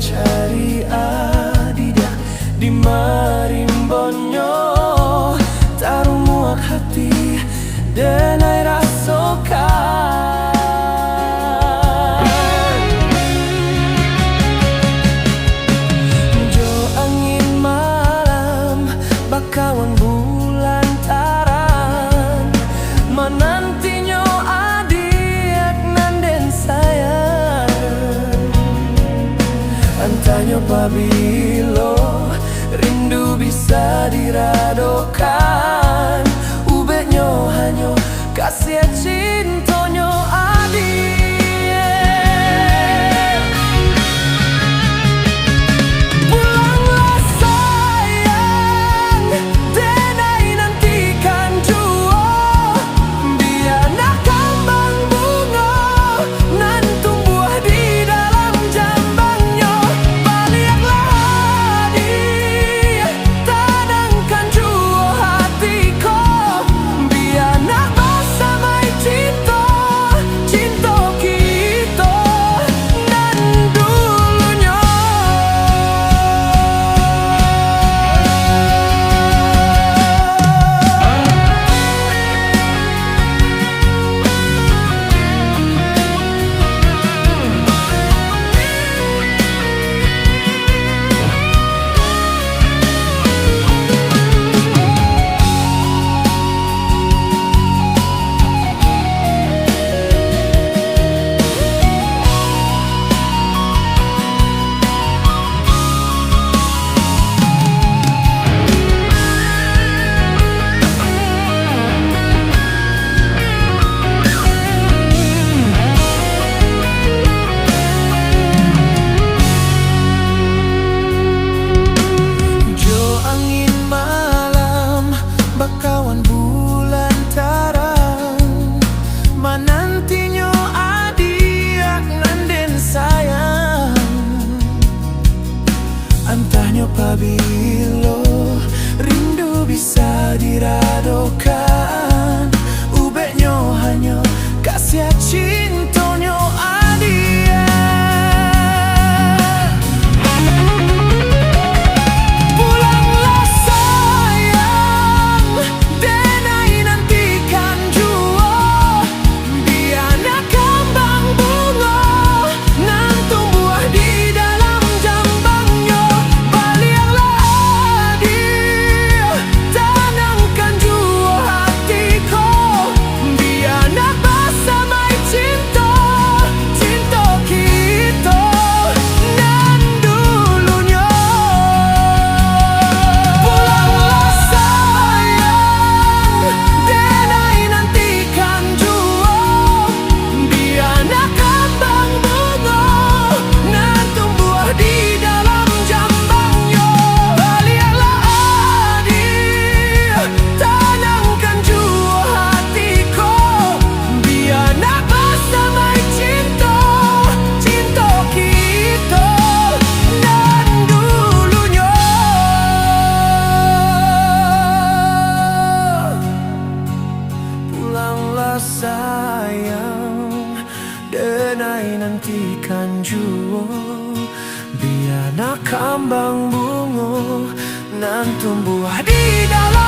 cari adidah di marimbonyo taruh muak hati denai rasokan. Jo angin malam bakawan bulan taran menantinyo adik nanden sayang. Antanyo pabilo rindu bisa diradokan, ubeknyo hanyo kasih cintonyo adik. Pulanglah sayang, denai nantikan juo, biar nak kembang bunga nan tumbuh di dalam jambangnya. Baliklah adik, tenangkan juo hatiku, biar nak bersama cinta, cinta kita nan dulunya. Jo angin malam bakawan bulan taran menantinyo adik nanden sayang. Antahnya pabilo rindu bisa diradokan, ubeknyo hanya kasih cintonyo adik. Pulanglah sayang, denai nantikan juo, biar nak kembang bunga nan tumbuh di dalam jambangnya. Baliklah adik, tenangkan juo hatiku, biar nak bersama cinta, cinta kita nan dulunya. Pulanglah sayang, denai nantikan juo, biar nak kembang bunga nan tumbuh di dalam jambangnya. Baliklah adik, tenangkan juo hatiku, biar nak bersama cinta, cinta kita nan dulunya. Pulanglah sayang, denai nantikan juo, biar nak kembang bunga nan tumbuh di dalam